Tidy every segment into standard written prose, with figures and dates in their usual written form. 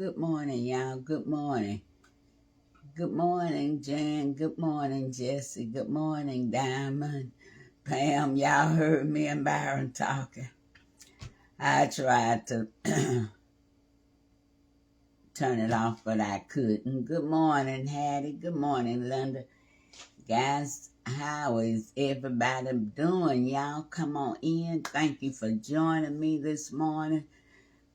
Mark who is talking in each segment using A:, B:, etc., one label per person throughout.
A: Good morning, y'all. Good morning. Good morning, Jan. Good morning, Jesse. Good morning, Diamond. Pam, y'all heard me and Byron talking. I tried to turn it off, but I couldn't. Good morning, Hattie. Good morning, Linda. Guys, how is everybody doing? Y'all come on in. Thank you for joining me this morning.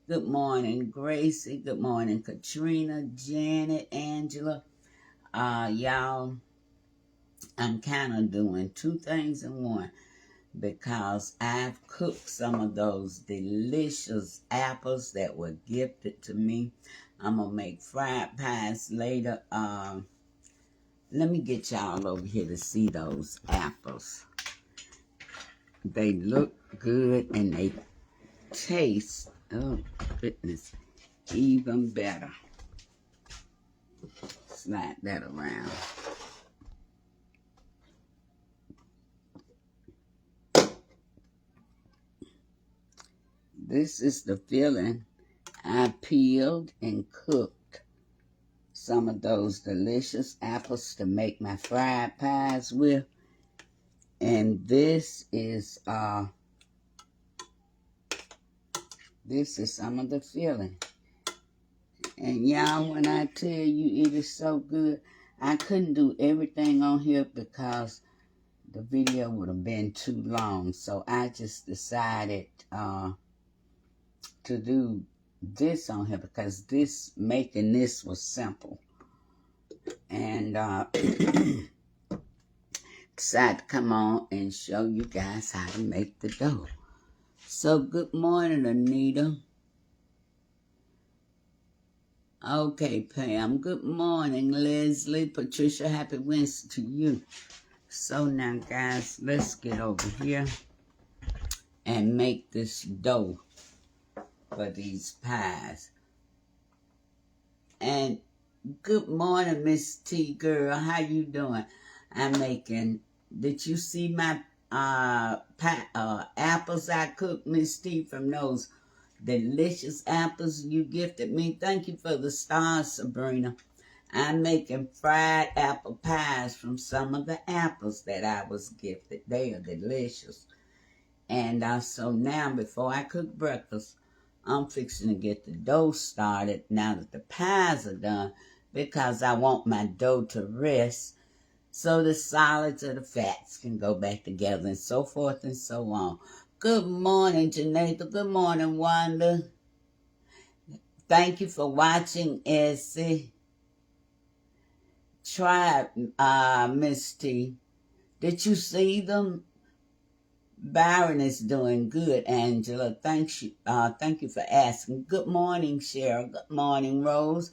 A: Good morning, Gracie. Good morning, Katrina, Janet, Angela. Y'all, I'm kind of doing two things in one because I've cooked some of those delicious apples that were gifted to me. I'm going to make fried pies later. Let me get y'all over here to see those apples. They look good and they taste, oh goodness, even better. Slide that around. This is the filling. I peeled and cooked some of those delicious apples to make my fried pies with. And this is some of the filling. And y'all, when I tell you it is so good, I couldn't do everything on here because the video would have been too long. So I just decided to do this on here because making this was simple. And decided to come on and show you guys how to make the dough. So good morning, Anita. Okay, Pam. Good morning, Leslie. Patricia, happy Wednesday to you. So now, guys, let's get over here and make this dough for these pies. And good morning, Miss T girl. How you doing? I'm making. Did you see my apples I cooked, Miss T, from those delicious apples you gifted me? Thank you for the stars, Sabrina. I'm making fried apple pies from some of the apples that I was gifted. They are delicious. And so now, before I cook breakfast, I'm fixing to get the dough started now that the pies are done because I want my dough to rest so the solids or the fats can go back together and so forth and so on. Good morning, Janetha. Good morning, Wanda. Thank you for watching, Essie. Try Miss T. Did you see them? Byron is doing good, Angela. Thank you for asking. Good morning, Cheryl. Good morning, Rose.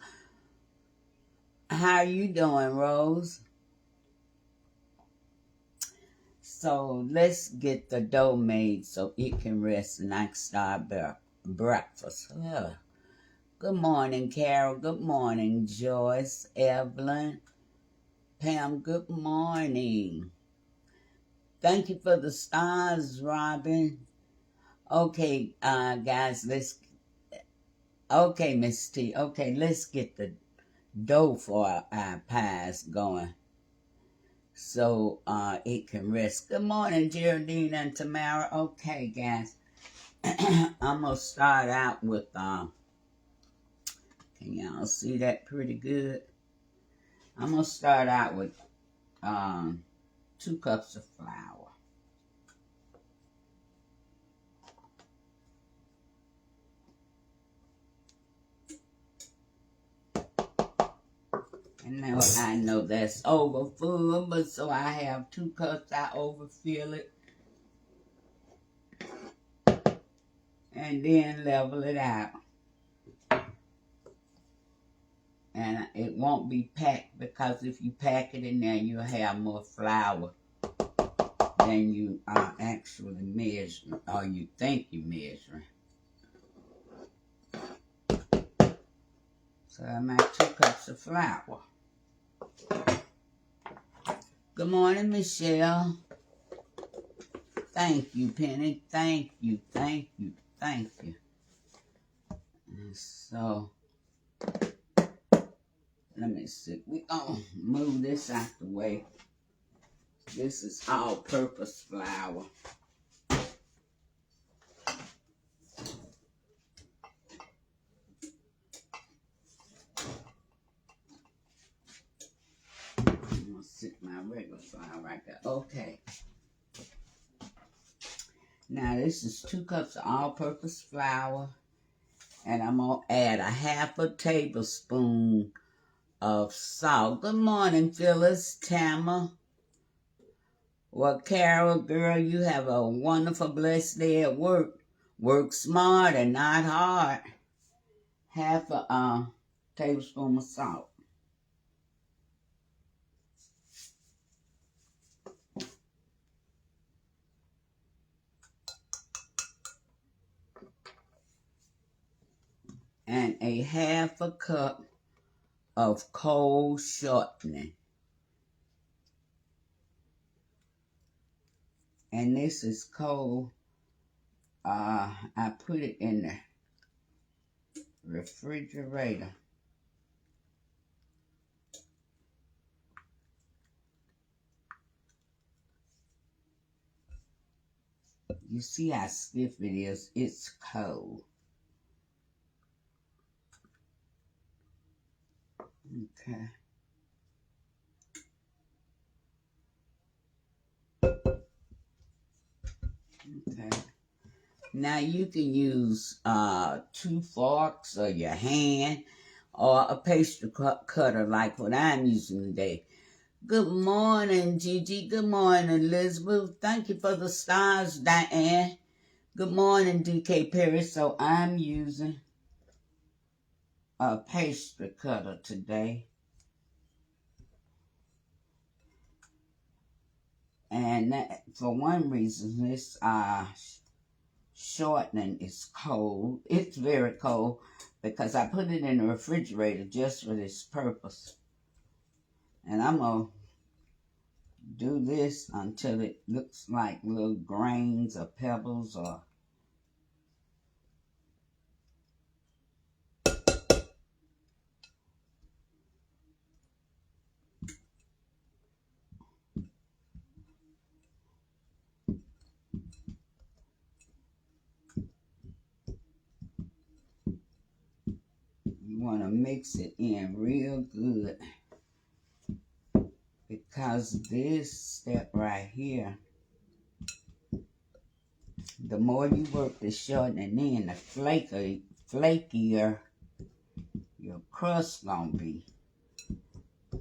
A: How are you doing, Rose? So let's get the dough made so it can rest and I can start breakfast. Ugh. Good morning, Carol. Good morning, Joyce, Evelyn, Pam. Good morning. Thank you for the stars, Robin. Okay, guys, okay, Miss T. Okay, let's get the dough for our pies going so it can rest. Good morning, Geraldine and Tamara. Okay, guys, I'm going to start out with, can y'all see that pretty good? I'm going to start out with 2 cups of flour. And now I know that's overfull, but so I have 2 cups. I overfill it. And then level it out. And it won't be packed because if you pack it in there, you'll have more flour than you are actually measuring, or you think you're measuring. So I make 2 cups of flour. Good morning, Michelle. Thank you, Penny. Thank you, thank you, thank you. And so Let me see. We're going to move this out the way. This is all-purpose flour. I'm going to sit my regular flour right there. Okay. Now, this is 2 cups of all-purpose flour. And I'm going to add a half a tablespoon of salt. Good morning, Phyllis, Tama. Well, Carol, girl, you have a wonderful, blessed day at work. Work smart and not hard. Half a tablespoon of salt. And a half a cup of cold shortening. And this is cold. I put it in the refrigerator. You see how stiff it is? It's cold. Okay. Okay. Now you can use 2 forks or your hand or a pastry cutter like what I'm using today. Good morning, Gigi. Good morning, Elizabeth. Thank you for the stars, Diane. Good morning, DK Perry. So I'm using a pastry cutter today. And that, for one reason, this shortening is cold. It's very cold because I put it in the refrigerator just for this purpose. And I'm going to do this until it looks like little grains or pebbles or you want to mix it in real good, because this step right here, the more you work the shortening in, the flakier your crust gonna be.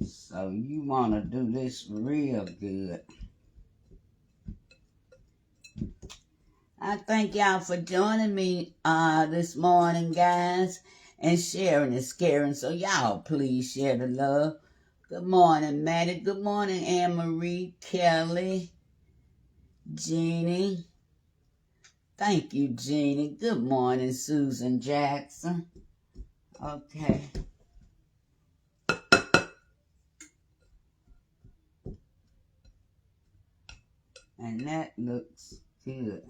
A: So you want to do this real good. I thank y'all for joining me this morning, guys, and sharing is caring. So y'all please share the love. Good morning, Maddie. Good morning, Anne-Marie, Kelly, Jeannie. Thank you, Jeannie. Good morning, Susan Jackson. Okay. And that looks good.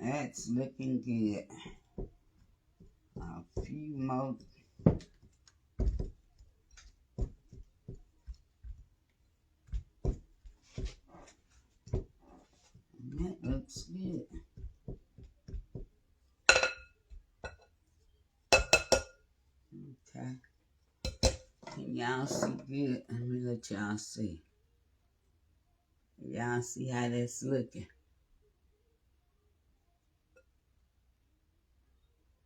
A: That's looking good. A few more. That looks good. Okay. Can y'all see good? Let me let y'all see. Y'all see how that's looking?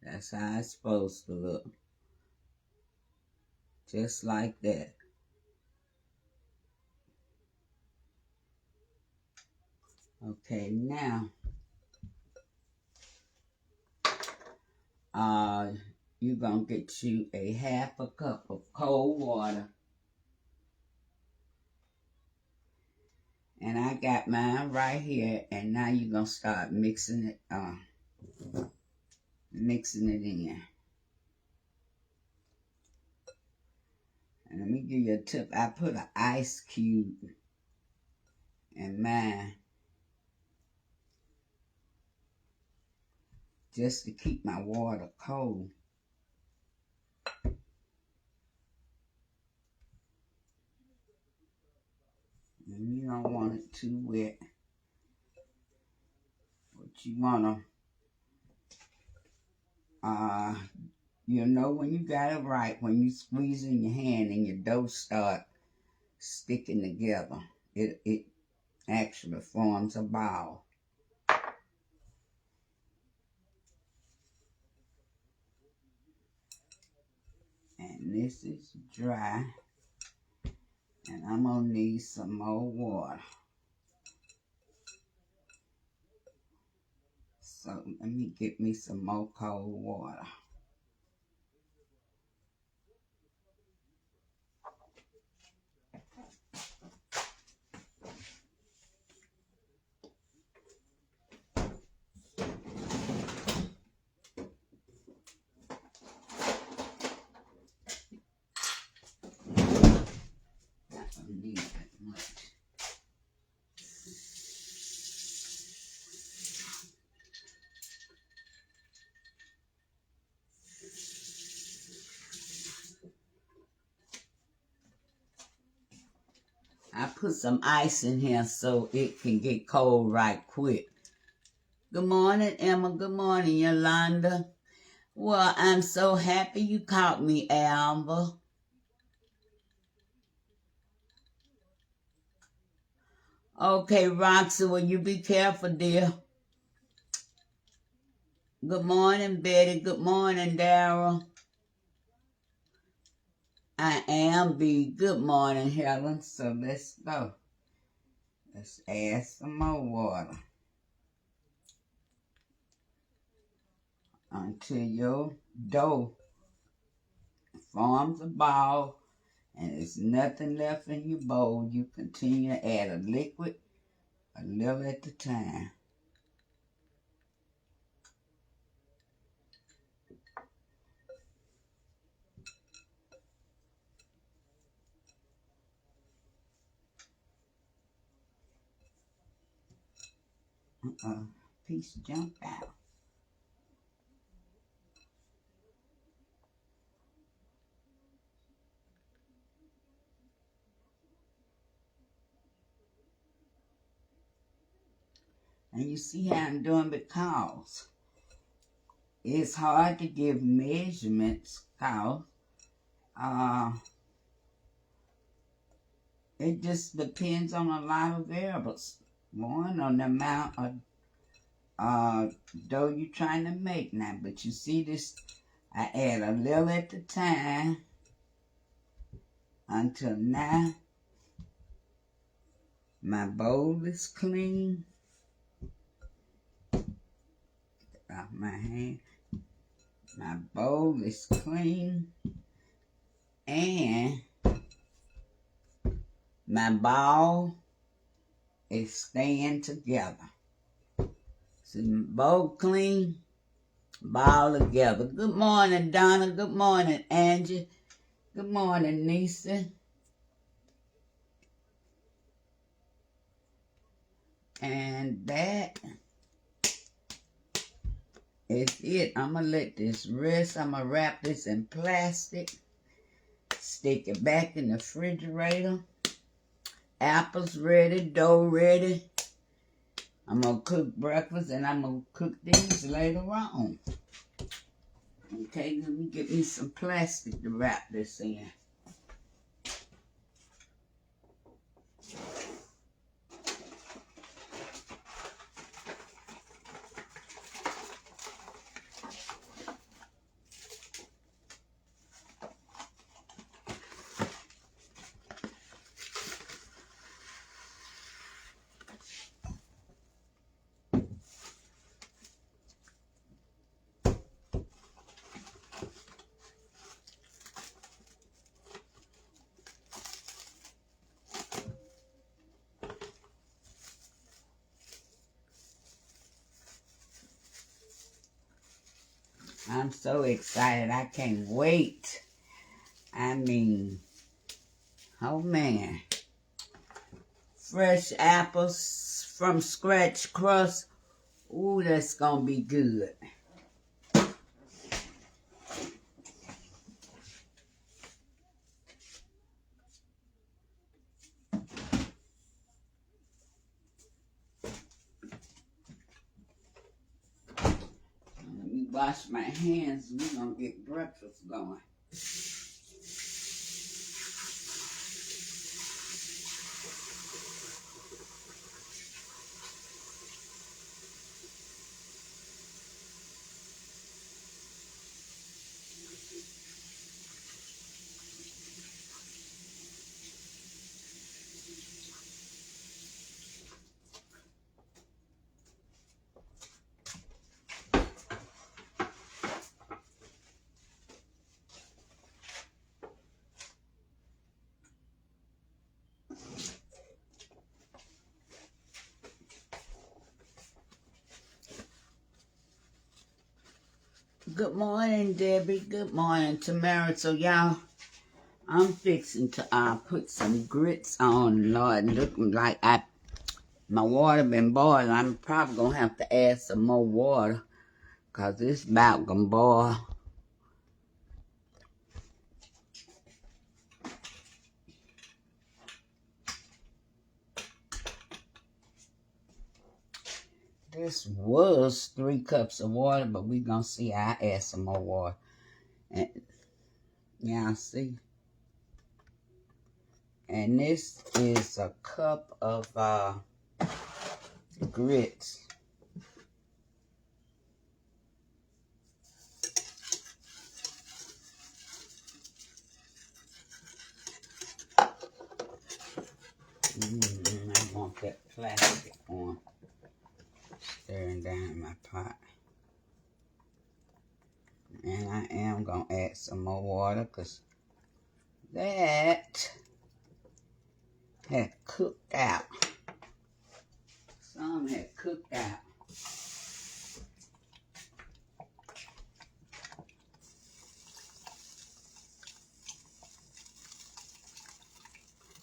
A: That's how it's supposed to look. Just like that. Okay, now you're gonna get you a half a cup of cold water. And I got mine right here, and now you're gonna start mixing it in. And let me give you a tip. I put an ice cube in mine just to keep my water cold. And you don't want it too wet. But you want to, you know when you got it right, when you squeeze in your hand and your dough start sticking together. It actually forms a ball. And this is dry. And I'm going to need some more water. So let me get me some more cold water. Not going to need that much. I put some ice in here so it can get cold right quick. Good morning, Emma. Good morning, Yolanda. Well, I'm so happy you caught me, Amber. Okay, Roxy, will you be careful, dear? Good morning, Betty. Good morning, Daryl. I am B. Good morning, Helen. So let's go. Let's add some more water until your dough forms a ball and there's nothing left in your bowl. You continue to add a liquid a little at a time. Piece jumped out. And you see how I'm doing because it's hard to give measurements because it just depends on a lot of variables. One, on the amount of dough you're trying to make now. But you see this, I add a little at a time until now my bowl is clean. Off my hand. My bowl is clean. And my ball is staying together. So my bowl clean, ball together. Good morning, Donna. Good morning, Angie. Good morning, Nisa. And that is it. I'm going to let this rest. I'm going to wrap this in plastic. Stick it back in the refrigerator. Apples ready, dough ready. I'm going to cook breakfast and I'm going to cook these later on. Okay, let me get me some plastic to wrap this in. I'm so excited. I can't wait. I mean, Oh man. Fresh apples from scratch crust. Ooh, that's gonna be good. Let me wash my hands. We're gonna get breakfast going. Good morning, Debbie. Good morning, Tamara. So y'all, I'm fixing to put some grits on. Lord, looking like my water been boiling. I'm probably gonna have to add some more water, cause it's about gonna boil. This was 3 cups of water, but we gonna see. I add some more water. And y'all see. And this is a cup of grits. I want that plastic on. Stirring down my pot. And I am going to add some more water because that had cooked out. Some had cooked out.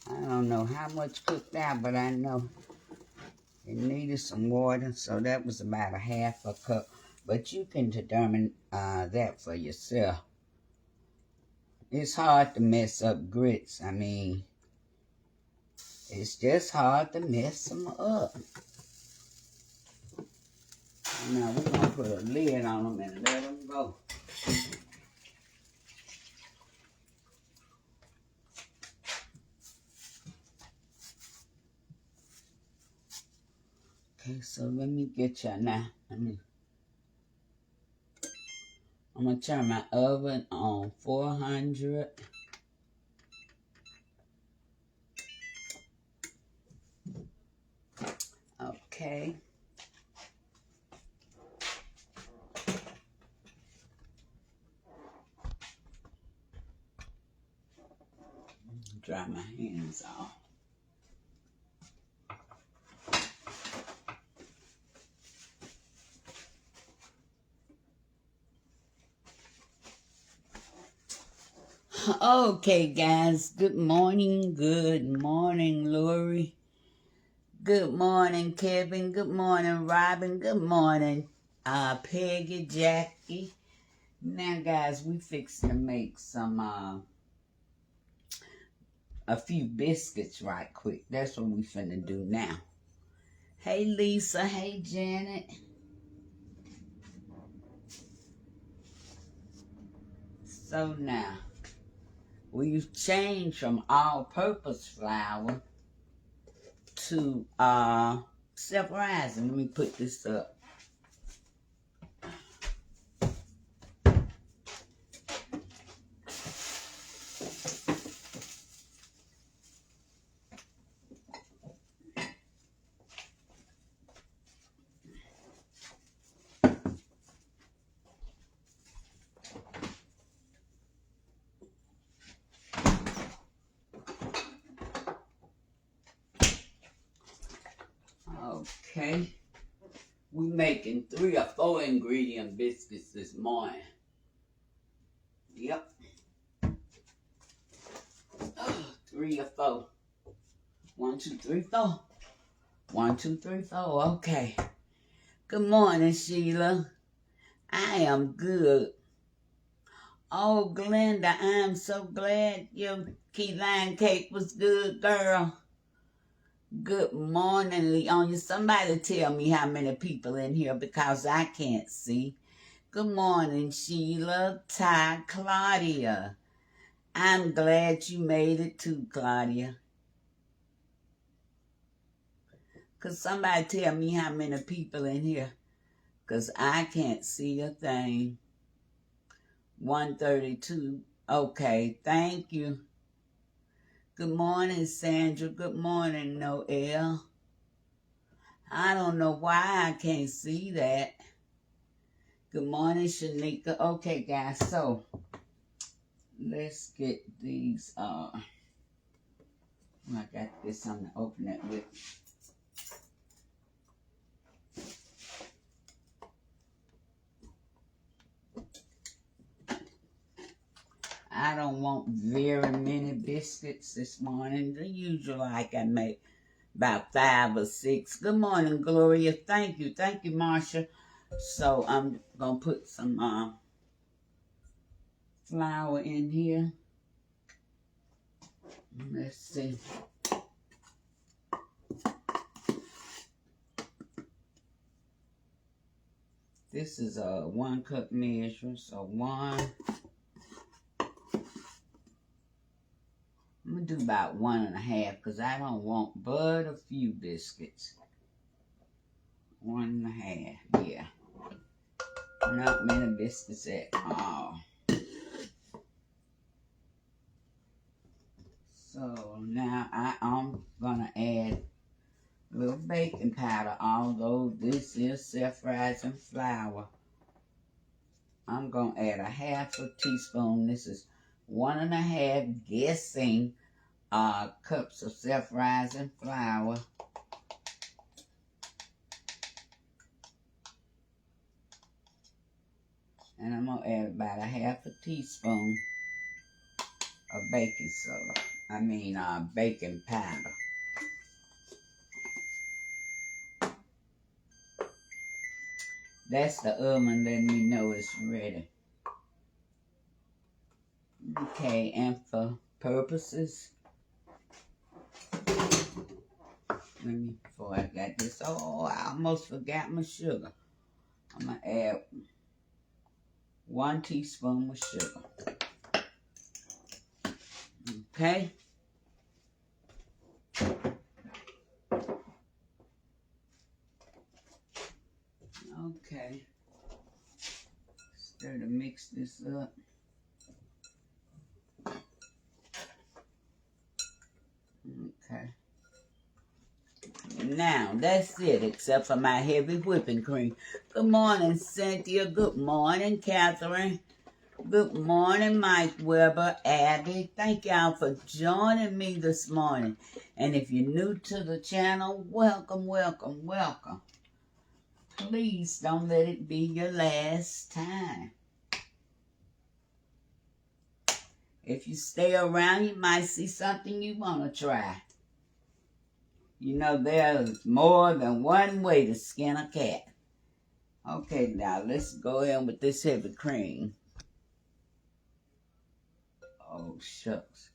A: I don't know how much cooked out, but I know it needed some water, so that was about a half a cup. But you can determine that for yourself. It's hard to mess up grits. I mean, it's just hard to mess them up. Now we're going to put a lid on them and let them go. Okay, so let me get y'all now. I'm going to turn my oven on 400. Okay. Dry my hands off. Okay, guys. Good morning, Lori. Good morning, Kevin. Good morning, Robin. Good morning, Peggy, Jackie. Now, guys, we fixing to make some a few biscuits right quick. That's what we finna do now. Hey, Lisa. Hey, Janet. So now, we've changed from all-purpose flour to self-rising. Let me put this up. Okay. We making 3 or 4 ingredient biscuits this morning. Yep. 3 3 or 4. 1, 2, 3, 4. 1, 2, 3, 4. Okay. Good morning, Sheila. I am good. Oh, Glenda, I'm so glad your key lime cake was good, girl. Good morning, Leonia. Somebody tell me how many people in here because I can't see. Good morning, Sheila, Ty, Claudia. I'm glad you made it too, Claudia. Could somebody tell me how many people in here? Because I can't see a thing. 132. Okay, thank you. Good morning, Sandra. Good morning, Noel. I don't know why I can't see that. Good morning, Shanika. Okay, guys, so let's get these. I got this. I'm gonna open it with. I don't want very many biscuits this morning. The usual, like I make about 5 or 6. Good morning, Gloria. Thank you, Marsha. So I'm gonna put some flour in here. Let's see. This is a 1 cup measure, so 1. I'm gonna do about 1.5 because I don't want but a few biscuits. 1.5, yeah. Not many biscuits at all. So now I'm gonna add a little baking powder, although this is self-rising flour. I'm gonna add a 1/2 teaspoon. This is 1.5 guessing cups of self-rising flour. And I'm gonna add about a 1/2 teaspoon of baking soda. Baking powder. That's the oven letting me know it's ready. Okay, and for purposes, before I got this, I almost forgot my sugar. I'm gonna add 1 teaspoon of sugar. Okay. Okay. Stir to mix this up. Okay. Now, that's it, except for my heavy whipping cream. Good morning, Cynthia. Good morning, Catherine. Good morning, Mike Weber, Abby. Thank y'all for joining me this morning. And if you're new to the channel, welcome, welcome, welcome. Please don't let it be your last time. If you stay around, you might see something you want to try. You know, there's more than one way to skin a cat. Okay, now let's go in with this heavy cream. Oh, shucks.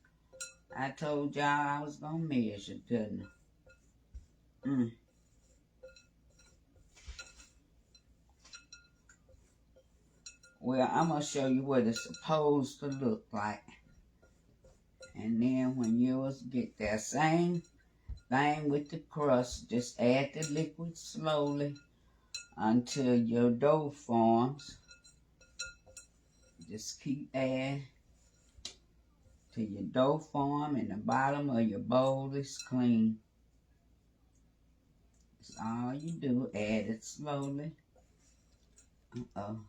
A: I told y'all I was going to measure, didn't I? Well, I'm going to show you what it's supposed to look like. And then when yours get there, same thing with the crust. Just add the liquid slowly until your dough forms. Just keep adding till your dough form and the bottom of your bowl is clean. That's all you do. Add it slowly. Uh-oh.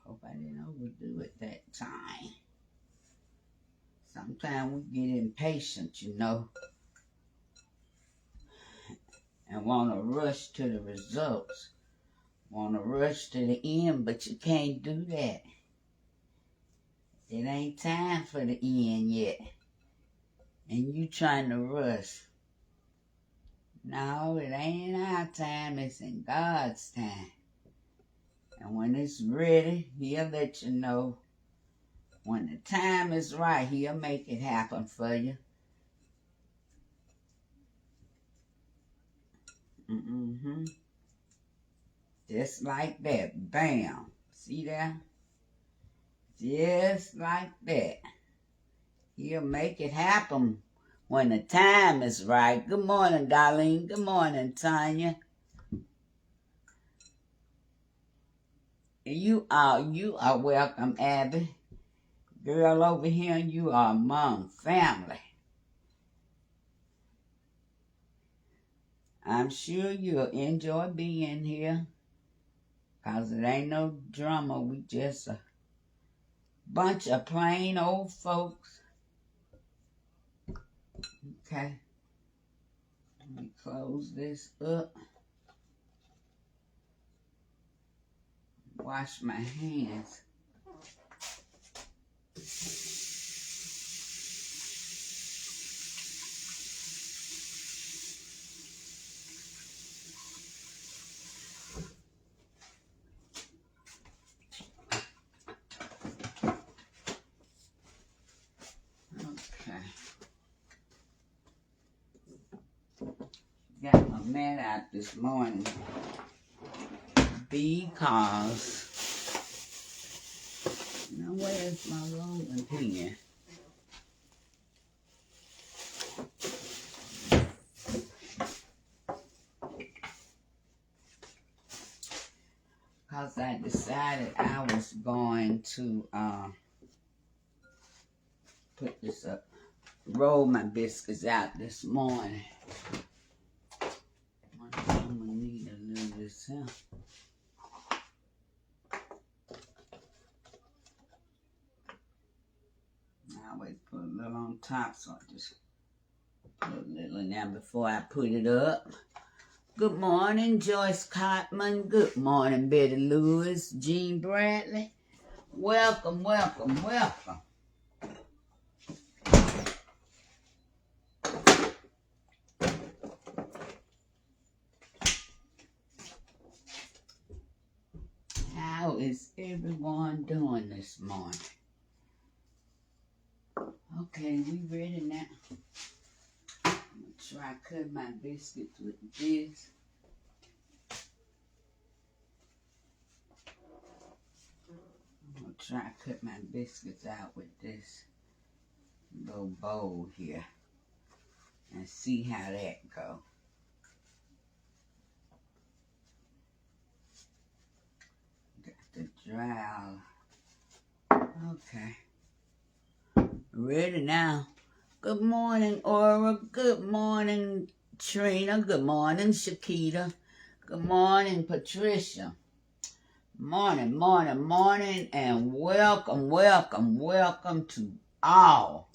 A: Hope I didn't overdo it that time. Sometimes we get impatient, you know. and want to rush to the results. Want to rush to the end, but you can't do that. It ain't time for the end yet. And you trying to rush. No, it ain't our time, it's in God's time. And when it's ready, He'll let you know. When the time is right, He'll make it happen for you. Just like that. Bam. See that? Just like that. He'll make it happen when the time is right. Good morning, Darlene. Good morning, Tanya. You are welcome, Abby. Girl over here, you are among family. I'm sure you'll enjoy being here, 'cause it ain't no drama. We just a bunch of plain old folks. Okay. Let me close this up. Wash my hands. Okay. Got my mat out this morning because, now where's my rolling pin? Because I decided I was going to put this up, roll my biscuits out this morning. I'm going to need a little of this here. I always put a little on top, so I just put a little in there before I put it up. Good morning, Joyce Cotman. Good morning, Betty Lewis, Jean Bradley. Welcome, welcome, welcome. How is everyone doing this morning? Okay, we ready now. I'm going to try to cut my biscuits with this. I'm going to try to cut my biscuits out with this little bowl here and see how that goes. Got the dry. Okay. Ready now. Good morning, Aura. Good morning, Trina. Good morning, Shakita. Good morning, Patricia. Morning, morning, morning, and welcome, welcome, welcome to all.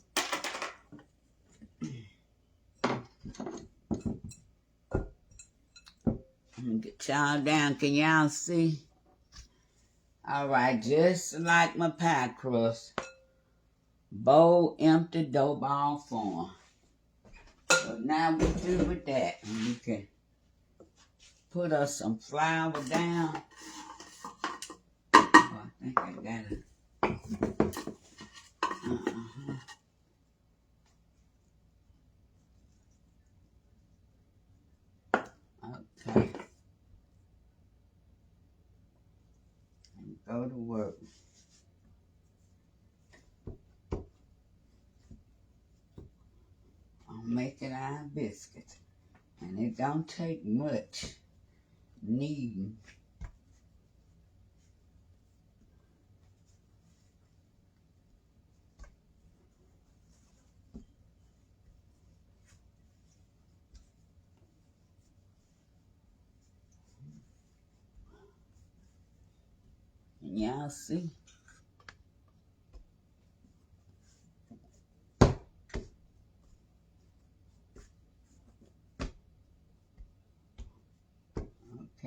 A: Let me get y'all down. Can y'all see? All right, just like my pie crust. Bowl empty, dough ball form. So now we're through with that. And we can put us some flour down. Oh, I think I got it. Okay. And go to work. I'm making our biscuits. And it don't take much kneading. And y'all see?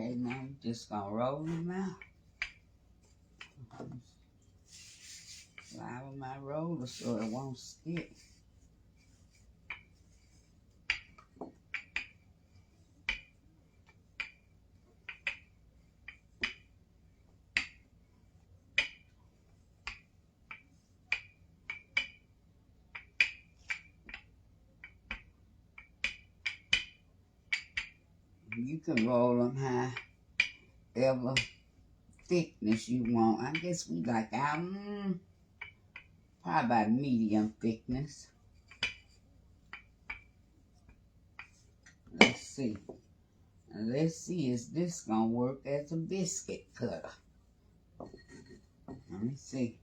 A: Okay, now I'm just gonna roll them out. Slide with my roller so it won't stick. You can roll them however thickness you want. I guess we like our probably about medium thickness. Let's see. Let's see, is this gonna work as a biscuit cutter? Let me see.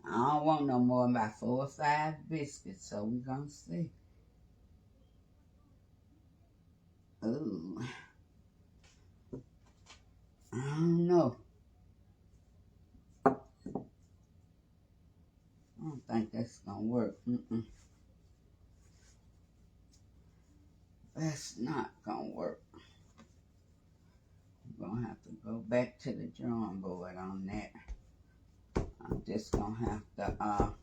A: I don't want no more than about 4 or 5 biscuits, so we're gonna see. Ooh. I don't know. I don't think that's gonna work. That's not gonna work. I'm gonna have to go back to the drawing board on that. I'm just gonna have to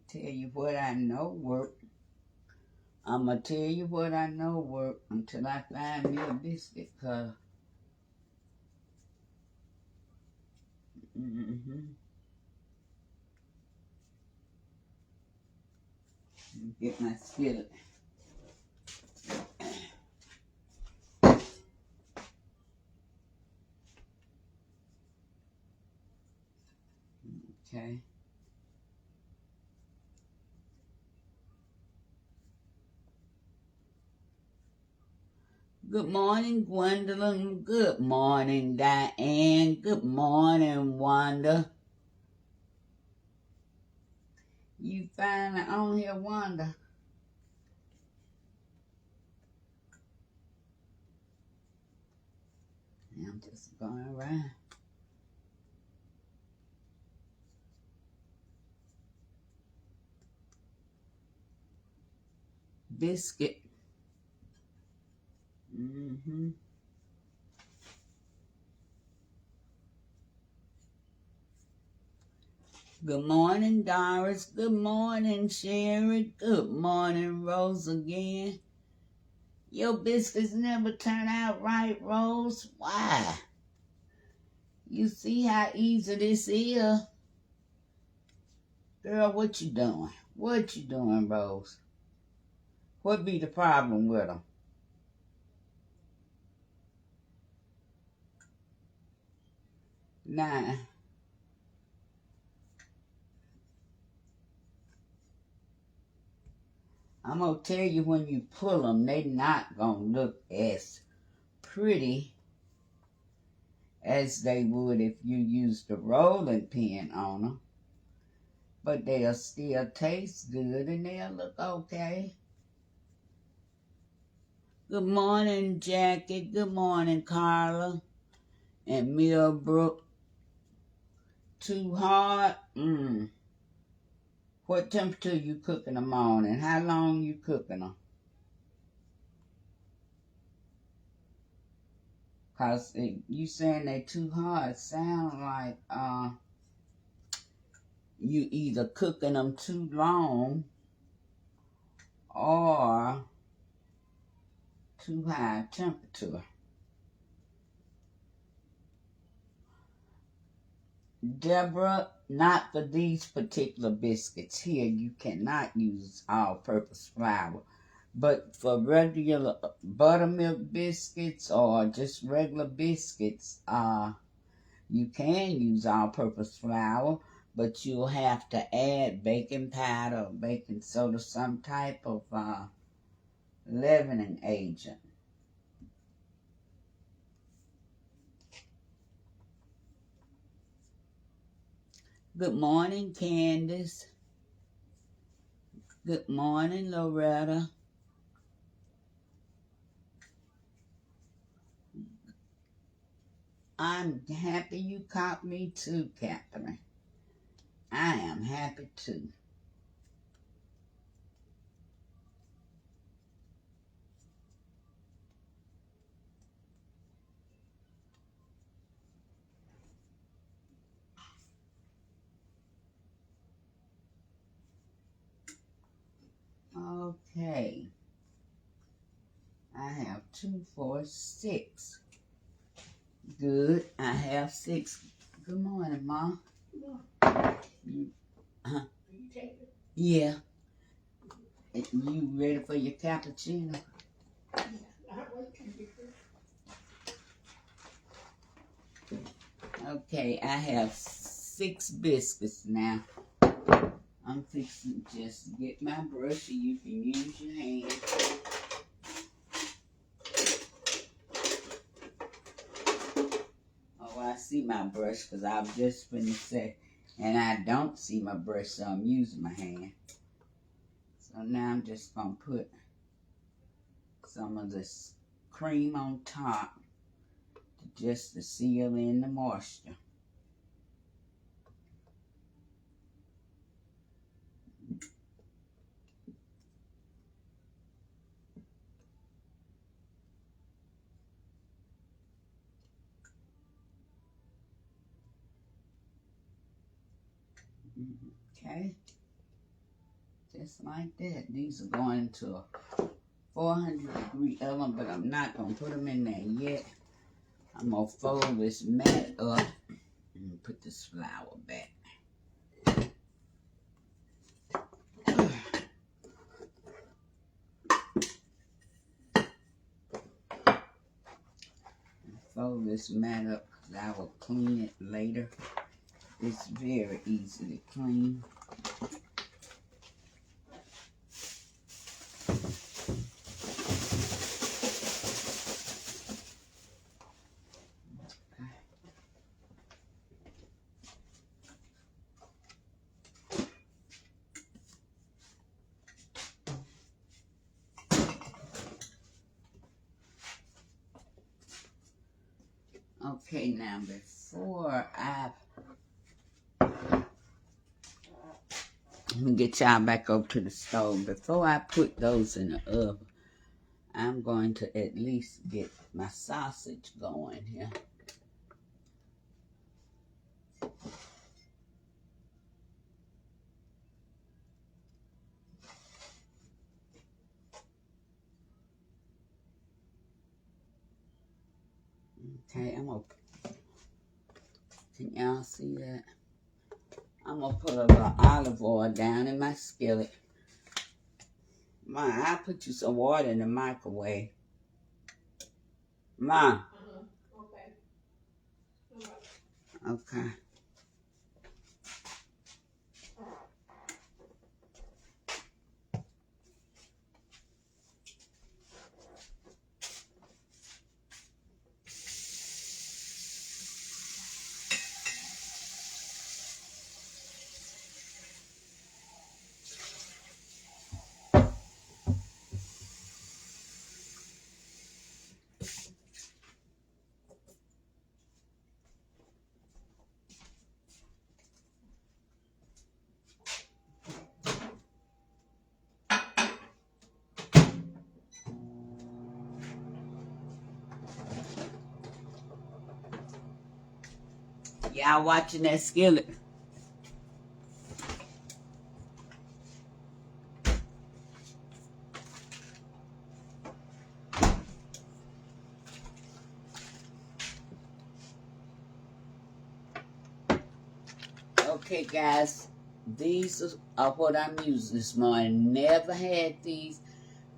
A: tell you what I know work. I'm gonna tell you what I know work until I find me a biscuit cutter. Get my skillet. Okay. Good morning, Gwendolyn. Good morning, Diane. Good morning, Wanda. You finally on here, Wanda? I'm just going around. Biscuit. Good morning, Doris. Good morning, Sherry. Good morning, Rose again. Your biscuits never turn out right, Rose. Why? You see how easy this is? Girl, what you doing? What you doing, Rose? What be the problem with them? Nah. I'm going to tell you, when you pull them, they not going to look as pretty as they would if you used the rolling pin on them. But they'll still taste good and they'll look okay. Good morning, Jackie. Good morning, Carla and Millbrook. Too hard? What temperature you cooking them on and how long you cooking them? Because you saying they too hard sound like you either cooking them too long or too high temperature. Deborah, not for these particular biscuits here. You cannot use all-purpose flour. But for regular buttermilk biscuits or just regular biscuits, you can use all-purpose flour, but you'll have to add baking powder or baking soda, some type of leavening agent. Good morning, Candace. Good morning, Loretta. I'm happy you caught me too, Catherine. I am happy too. Okay. I have 2, 4, 6. Good. I have 6. Good morning, Mom. You, yeah. You ready for your cappuccino? Okay, I have 6 biscuits now. I'm fixing to just get my brush so you can use your hand. Oh, I see my brush because I was just finna say, and I don't see my brush, so I'm using my hand. So now I'm just gonna put some of this cream on top just to seal in the moisture. Okay, just like that. These are going to a 400-degree oven, but I'm not going to put them in there yet. I'm going to fold this mat up and put this flour back. Fold this mat up because I will clean it later. It's very easy to clean. Okay, now before let me get y'all back up to the stove. Before I put those in the oven, I'm going to at least get my sausage going here. Okay, can y'all see that? I'm gonna put a little olive oil down in my skillet. Ma, I put you some water in the microwave. Ma. Okay. Y'all watching that skillet? Okay, guys, these are what I'm using this morning. Never had these.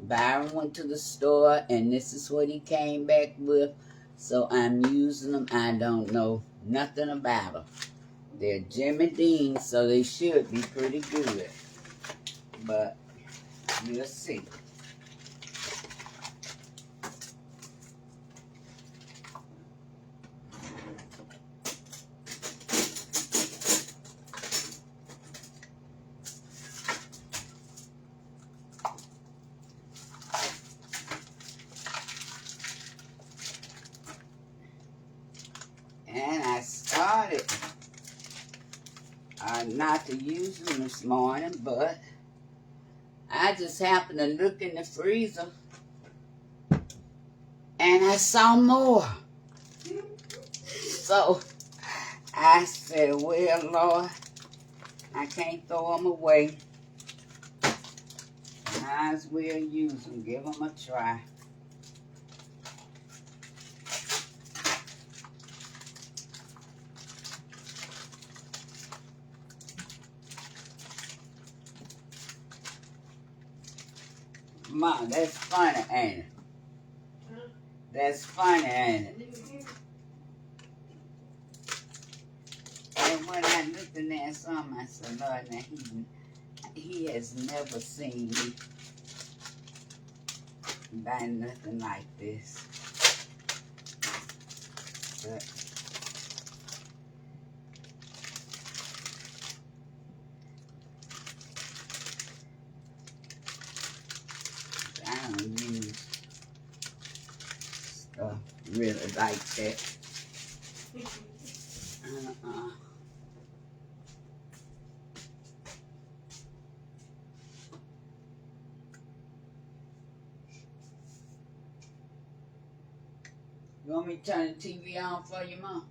A: Byron went to the store, and this is what he came back with. So I'm using them. I don't know nothing about them. They're Jimmy Dean, so they should be pretty good. But you'll see. And I started not to use them this morning, but I just happened to look in the freezer and I saw more. So I said, well, Lord, I can't throw them away. Might as well use them. Give them a try. Mom, that's funny, ain't it? That's funny, ain't it? And when I looked in there and saw him, I said, Lord, now he has never seen me buy nothing like this. But I don't use stuff really like that. Uh-uh. You want me to turn the TV on for you, Mom?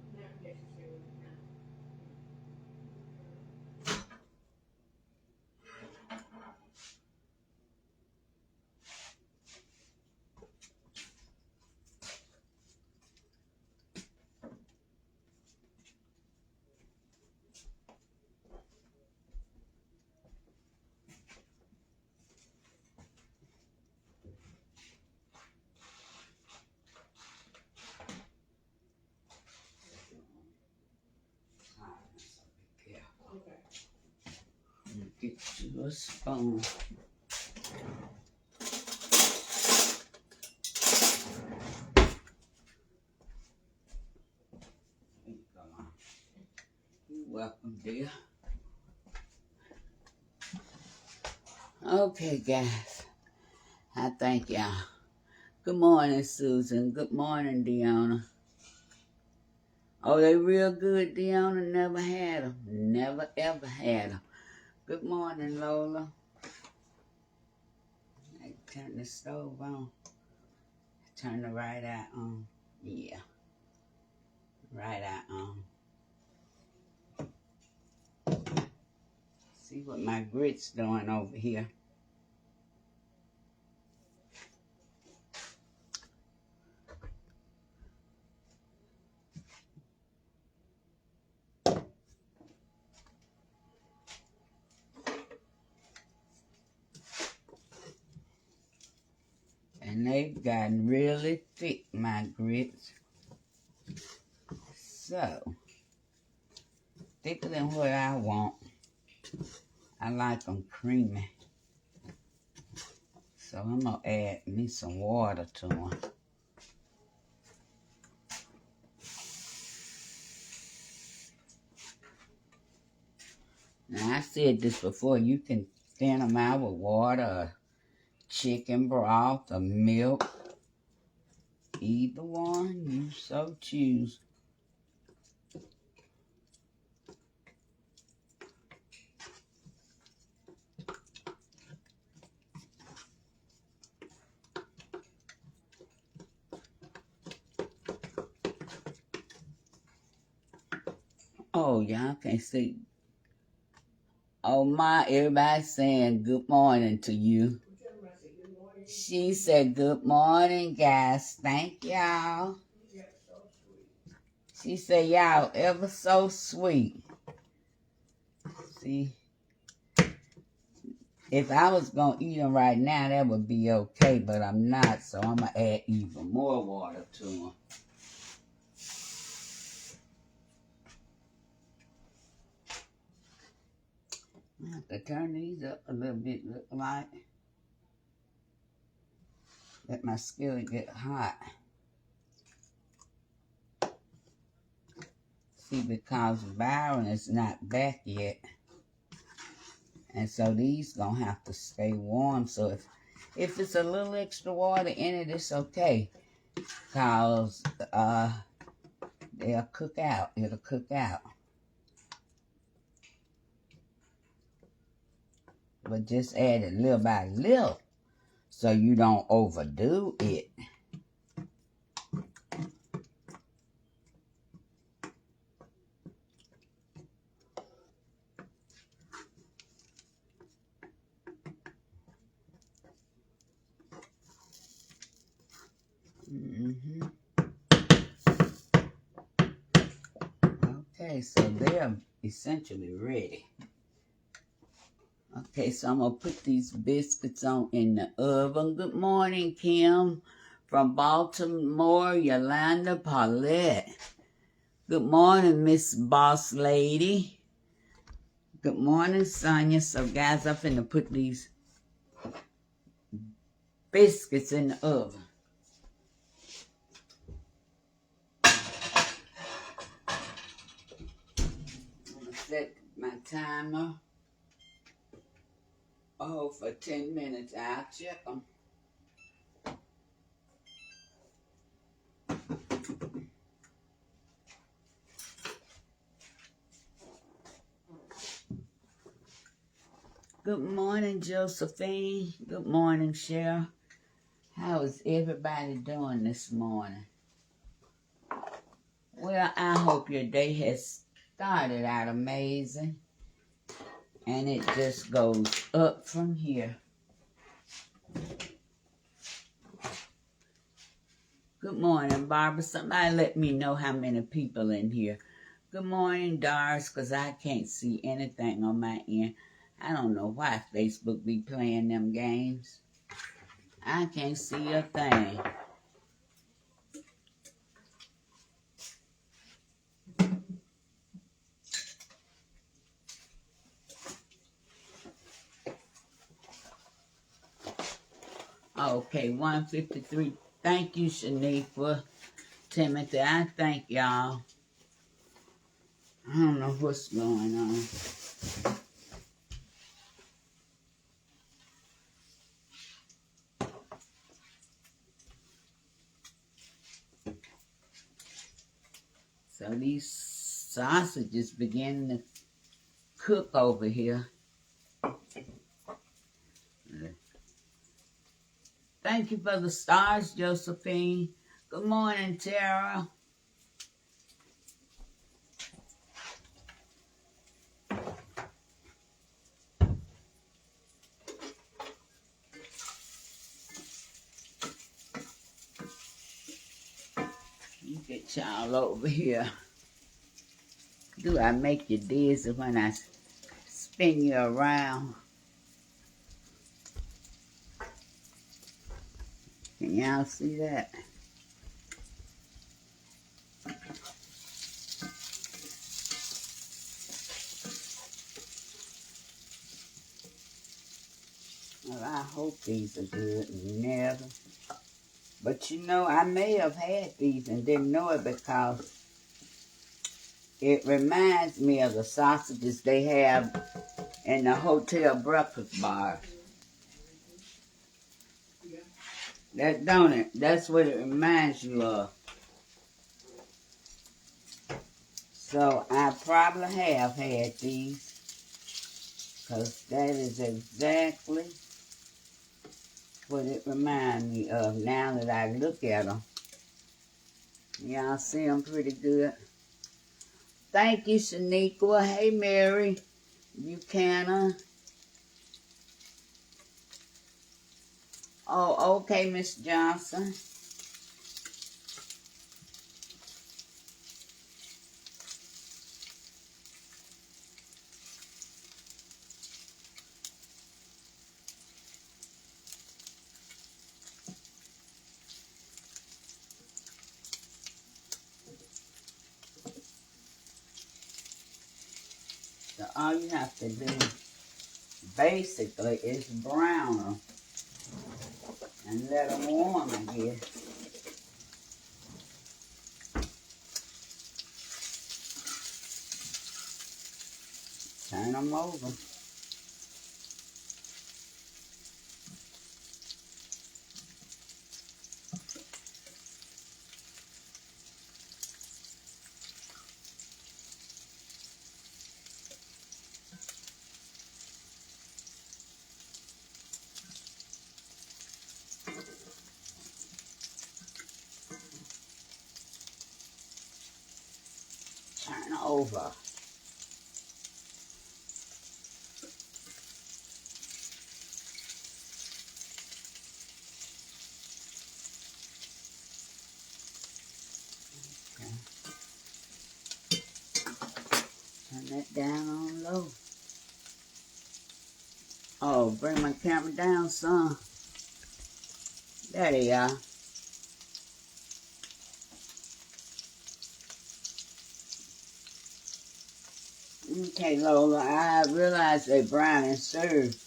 A: Get you a spoon. You're welcome, dear. Okay, guys. I thank y'all. Good morning, Susan. Good morning, Deanna. Oh, they real good, Deanna. Never had them. Never, ever had them. Good morning, Lola. I turn the stove on. Turn the right eye on. Yeah. Right eye on. See what my grit's doing over here. And they've gotten really thick, my grits. So, thicker than what I want. I like them creamy. So I'm going to add me some water to them. Now, I said this before. You can thin them out with water or chicken broth or milk. Either one you so choose. Oh, y'all can't see. Oh, my, everybody's saying good morning to you. She said good morning, guys. Thank y'all. She said y'all ever so sweet. See, if I was going to eat them right now, that would be okay, but I'm not, so I'm going to add even more water to them. I have to turn these up a little bit, look like. Let my skillet get hot. See, because Byron is not back yet. And so these gonna have to stay warm. So if it's a little extra water in it, it's okay. Cause they'll cook out. It'll cook out. But just add it little by little so you don't overdo it. Mm-hmm. Okay, so they're essentially ready. Okay, so I'm going to put these biscuits on in the oven. Good morning, Kim. From Baltimore, Yolanda Paulette. Good morning, Miss Boss Lady. Good morning, Sonia. So, guys, I'm finna put these biscuits in the oven. I'm going to set my timer. Oh, for 10 minutes. I'll check them. Good morning, Josephine. Good morning, Cheryl. How is everybody doing this morning? Well, I hope your day has started out amazing. And it just goes up from here. Good morning, Barbara. Somebody let me know how many people in here. Good morning, Doris, because I can't see anything on my end. I don't know why Facebook be playing them games. I can't see a thing. Okay, 153. Thank you, Shaniqua. Timothy, I thank y'all. I don't know what's going on. So these sausages beginning to cook over here. Thank you for the stars, Josephine. Good morning, Tara. You get y'all over here. Do I make you dizzy when I spin you around? Can y'all see that? Well, I hope these are good. Never. But you know, I may have had these and didn't know it because it reminds me of the sausages they have in the hotel breakfast bars. That don't it? That's what it reminds you of. So I probably have had these because that is exactly what it reminds me of now that I look at them. Y'all see them pretty good. Thank you, Shaniqua. Hey, Mary Buchanan. Oh, okay, Miss Johnson. So all you have to do basically is brown them and let them warm again. Turn them over. Turn over. That down on low. Oh, bring my camera down, son. There they are. Okay, Lola, I realize they brown and served,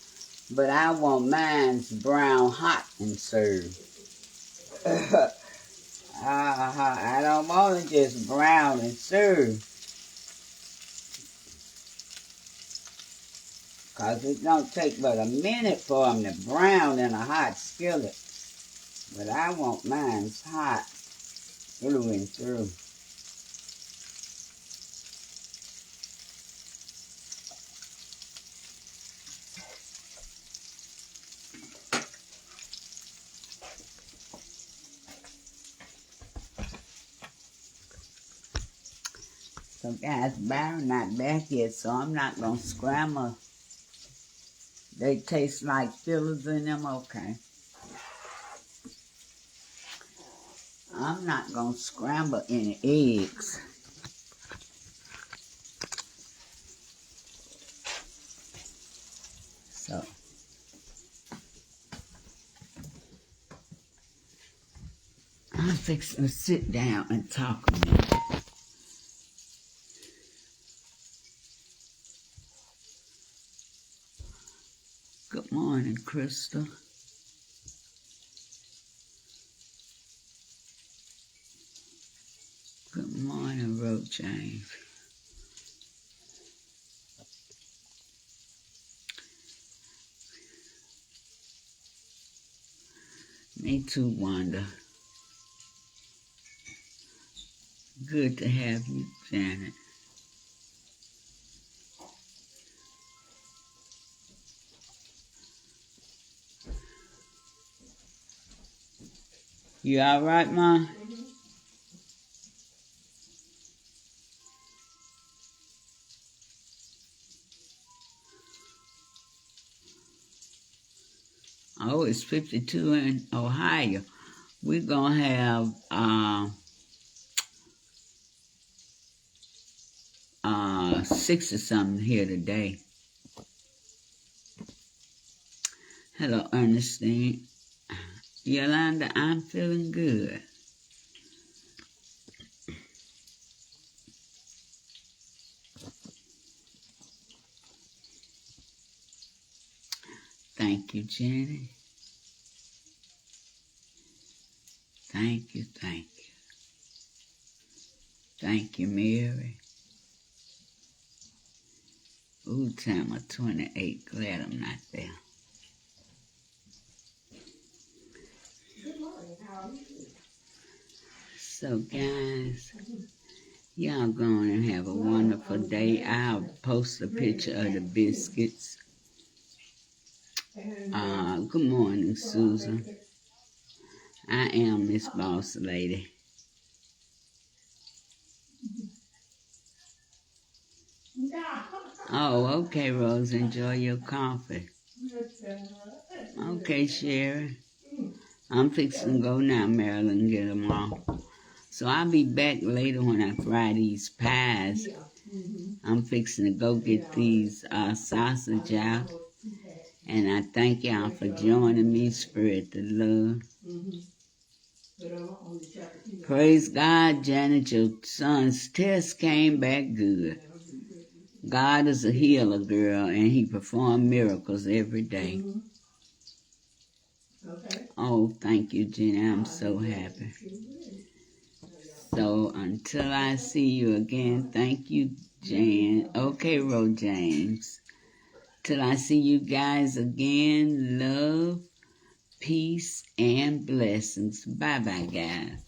A: but I want mine's brown hot and served. I don't want it just brown and served. Because it don't take but a minute for them to brown in a hot skillet. But I want mine's hot through and through. So guys, Byron not back yet, so I'm not going to scramble. They taste like fillers in them, okay. I'm not going to scramble any eggs. So, I'm fixing to sit down and talk a minute. Good morning, Crystal. Good morning, Road James. Me too, Wanda. Good to have you, Janet. You all right, Ma? Oh, it's 52 in Ohio. We're going to have 60 something here today. Hello, Ernestine. Yolanda, I'm feeling good. Thank you, Jenny. Thank you, thank you. Thank you, Mary. Ooh, Tama 28. Glad I'm not there.
B: Good morning. How are you?
A: So, guys, y'all go on and have a wonderful day. I'll post a picture of the biscuits. Good morning, Susan. I am Miss Boss Lady. Oh, okay, Rose. Enjoy your coffee. Okay, Sherry. I'm fixing to go now, Marilyn, and get them all. So I'll be back later when I fry these pies. I'm fixing to go get these sausage out. And I thank y'all for joining me, Spread the Love. Praise God, Janet, your son's test came back good. God is a healer, girl, and he performs miracles every day. Oh, thank you, Jenny. I'm so happy. So until I see you again, thank you, Jan. Okay, Ro James. Till I see you guys again, love, peace, and blessings. Bye-bye, guys.